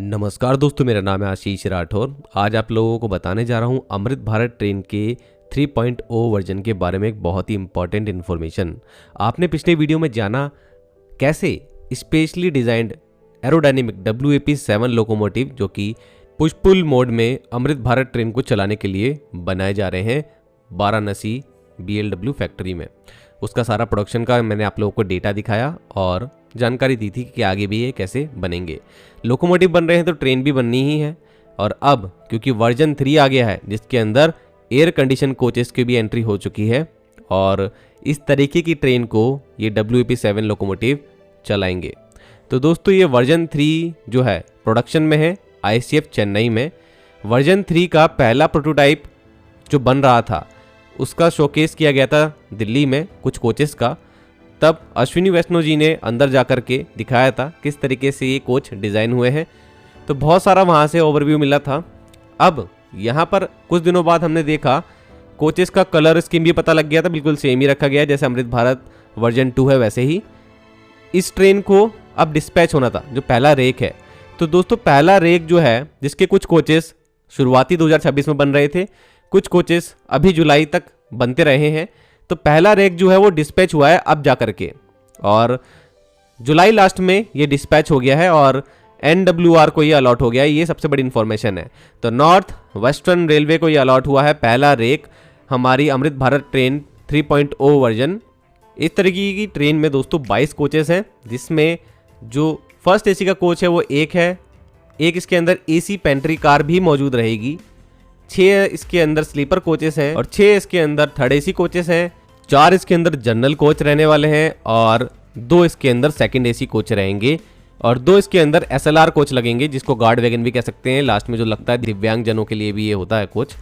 नमस्कार दोस्तों, मेरा नाम है आशीष राठौर। आज आप लोगों को बताने जा रहा हूँ अमृत भारत ट्रेन के 3.0 वर्जन के बारे में एक बहुत ही इंपॉर्टेंट इन्फॉर्मेशन। आपने पिछले वीडियो में जाना कैसे specially designed aerodynamic WAP-7 locomotive जो कि पुश पुल मोड में अमृत भारत ट्रेन को चलाने के लिए बनाए जा रहे हैं वाराणसी BLW फैक्ट्री में। उसका सारा प्रोडक्शन का मैंने आप लोगों को डेटा दिखाया और जानकारी दी थी कि आगे भी ये कैसे बनेंगे। लोकोमोटिव बन रहे हैं तो ट्रेन भी बननी ही है। और अब क्योंकि वर्जन 3 आ गया है जिसके अंदर एयर कंडीशन कोचेस की भी एंट्री हो चुकी है और इस तरीके की ट्रेन को ये WAP-7 लोकोमोटिव चलाएंगे। तो दोस्तों ये वर्जन 3 जो है प्रोडक्शन में है ICF चेन्नई में। वर्जन 3 का पहला प्रोटोटाइप जो बन रहा था उसका शोकेस किया गया था दिल्ली में कुछ कोचेस का। तब अश्विनी वैष्णव जी ने अंदर जाकर के दिखाया था किस तरीके से ये कोच डिज़ाइन हुए हैं, तो बहुत सारा वहाँ से ओवरव्यू मिला था। अब यहाँ पर कुछ दिनों बाद हमने देखा कोचेस का कलर स्कीम भी पता लग गया था, बिल्कुल सेम ही रखा गया है जैसे अमृत भारत वर्जन 2 है वैसे ही। इस ट्रेन को अब डिस्पैच होना था जो पहला रेक है। तो दोस्तों पहला रेक जो है जिसके कुछ कोचेस शुरुआती 2026 में बन रहे थे, कुछ कोचेस अभी जुलाई तक बनते रहे हैं। तो पहला रेक जो है वो डिस्पैच हुआ है अब जा करके और जुलाई लास्ट में ये डिस्पैच हो गया है और NWR को ये अलॉट हो गया है। ये सबसे बड़ी इन्फॉर्मेशन है। तो नॉर्थ वेस्टर्न रेलवे को ये अलॉट हुआ है पहला रेक हमारी अमृत भारत ट्रेन 3.0 वर्जन। इस तरीके की ट्रेन में दोस्तों 22 कोचेस हैं जिसमें जो फर्स्ट AC का कोच है वो एक है, एक इसके अंदर AC पेंट्री कार भी मौजूद रहेगी, 6 इसके अंदर स्लीपर कोचेस हैं और 6 इसके अंदर थर्ड AC कोचेस हैं, 4 इसके अंदर जनरल कोच रहने वाले हैं और 2 इसके अंदर सेकंड AC कोच रहेंगे और 2 इसके अंदर SLR कोच लगेंगे जिसको गार्ड वैगन भी कह सकते हैं। लास्ट में जो लगता है दिव्यांग जनों के लिए भी ये होता है कोच,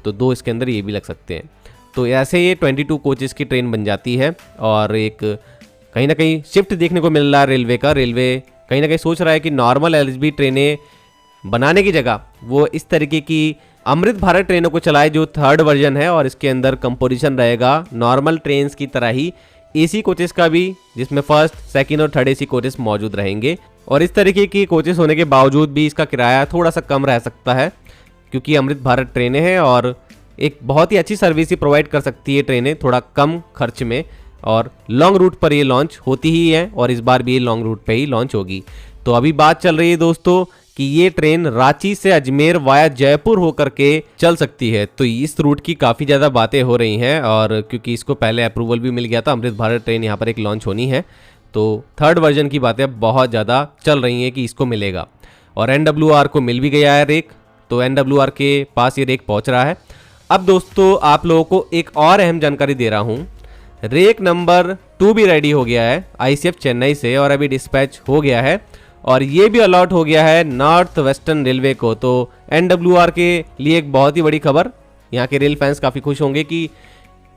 तो 2 इसके अंदर ये भी लग सकते हैं। तो ऐसे ये 22 कोचेस की ट्रेन बन जाती है और एक कहीं ना कहीं शिफ्ट देखने को मिल रहा है रेलवे का। रेलवे कहीं ना कहीं सोच रहा है कि नॉर्मल LHB ट्रेनें बनाने की जगह वो इस तरीके की अमृत भारत ट्रेनों को चलाए जो थर्ड वर्जन है और इसके अंदर कंपोजिशन रहेगा नॉर्मल ट्रेन्स की तरह ही AC कोचेस का भी, जिसमें फर्स्ट सेकंड और थर्ड AC कोचेस मौजूद रहेंगे। और इस तरीके की कोचेस होने के बावजूद भी इसका किराया थोड़ा सा कम रह सकता है क्योंकि अमृत भारत ट्रेनें हैं और एक बहुत ही अच्छी सर्विस ही प्रोवाइड कर सकती है ट्रेनें थोड़ा कम खर्च में। और लॉन्ग रूट पर ये लॉन्च होती ही है और इस बार भी ये लॉन्ग रूट पे ही लॉन्च होगी। तो अभी बात चल रही है दोस्तों कि ये ट्रेन रांची से अजमेर वाया जयपुर होकर के चल सकती है। तो इस रूट की काफ़ी ज़्यादा बातें हो रही हैं और क्योंकि इसको पहले अप्रूवल भी मिल गया था, अमृत भारत ट्रेन यहाँ पर एक लॉन्च होनी है, तो थर्ड वर्जन की बातें बहुत ज़्यादा चल रही हैं कि इसको मिलेगा। और NWR को मिल भी गया है रेक, तो NWR के पास ये रेक पहुँच रहा है। अब दोस्तों आप लोगों को एक और अहम जानकारी दे रहा हूँ, रेक नंबर 2 भी रेडी हो गया है ICF चेन्नई से और अभी डिस्पैच हो गया है और ये भी अलॉट हो गया है नॉर्थ वेस्टर्न रेलवे को। तो NWR के लिए एक बहुत ही बड़ी खबर, यहाँ के रेल फैंस काफ़ी खुश होंगे कि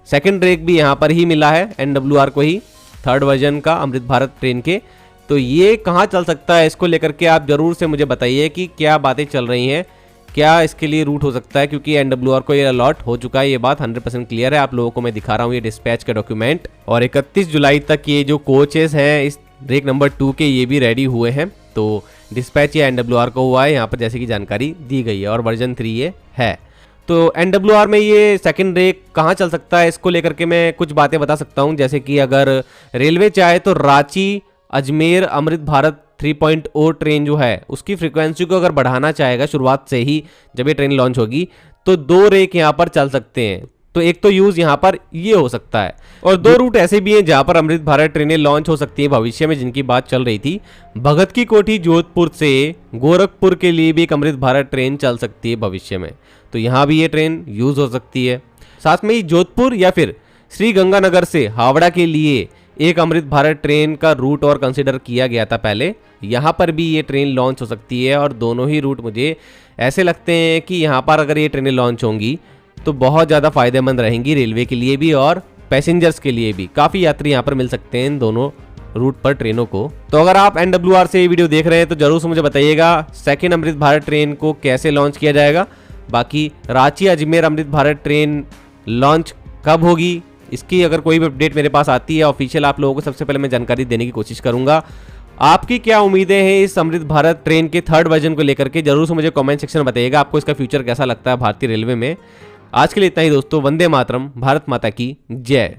सेकंड रेक भी यहाँ पर ही मिला है NWR को ही, थर्ड वर्जन का अमृत भारत ट्रेन के। तो ये कहाँ चल सकता है इसको लेकर के आप ज़रूर से मुझे बताइए कि क्या बातें चल रही हैं, क्या इसके लिए रूट हो सकता है क्योंकि NWR को ये अलॉट हो चुका है। ये बात 100% क्लियर है। आप लोगों को मैं दिखा रहा हूँ ये डिस्पैच का डॉक्यूमेंट और 31 जुलाई तक ये जो कोचेस हैं इस रेक नंबर 2 के ये भी रेडी हुए हैं। तो डिस्पैच ये NWR को हुआ है यहाँ पर जैसे कि जानकारी दी गई है और वर्जन 3 ये है। तो NWR में ये सेकंड रेक कहाँ चल सकता है इसको लेकर के मैं कुछ बातें बता सकता हूँ। जैसे कि अगर रेलवे चाहे तो रांची अजमेर अमृत भारत 3.0 ट्रेन जो है उसकी फ्रीक्वेंसी को अगर बढ़ाना चाहेगा शुरुआत से ही जब ये ट्रेन लॉन्च होगी तो 2 रेक यहाँ पर चल सकते हैं। तो एक तो यूज़ यहाँ पर ये हो सकता है और 2 रूट ऐसे भी हैं जहाँ पर अमृत भारत ट्रेनें लॉन्च हो सकती हैं भविष्य में, जिनकी बात चल रही थी। भगत की कोठी जोधपुर से गोरखपुर के लिए भी एक अमृत भारत ट्रेन चल सकती है भविष्य में, तो यहाँ भी ये ट्रेन यूज़ हो सकती है। साथ में ही जोधपुर या फिर श्री गंगानगर से हावड़ा के लिए एक अमृत भारत ट्रेन का रूट और कंसिडर किया गया था पहले, यहाँ पर भी ये ट्रेन लॉन्च हो सकती है। और दोनों ही रूट मुझे ऐसे लगते हैं कि यहाँ पर अगर ये ट्रेनें लॉन्च होंगी तो बहुत ज़्यादा फायदेमंद रहेंगी रेलवे के लिए भी और पैसेंजर्स के लिए भी। काफ़ी यात्री यहाँ पर मिल सकते हैं इन दोनों रूट पर ट्रेनों को। तो अगर आप NWR से ये वीडियो देख रहे हैं तो जरूर से मुझे बताइएगा सेकेंड अमृत भारत ट्रेन को कैसे लॉन्च किया जाएगा। बाकी रांची अजमेर अमृत भारत ट्रेन लॉन्च कब होगी इसकी अगर कोई भी अपडेट मेरे पास आती है ऑफिशियल, आप लोगों को सबसे पहले मैं जानकारी देने की कोशिश करूँगा। आपकी क्या उम्मीदें हैं इस अमृत भारत ट्रेन के थर्ड वर्जन को लेकर के, जरूर से मुझे कमेंट सेक्शन में बताइएगा आपको इसका फ्यूचर कैसा लगता है भारतीय रेलवे में। आज के लिए इतना ही दोस्तों, वंदे मातरम, भारत माता की जय।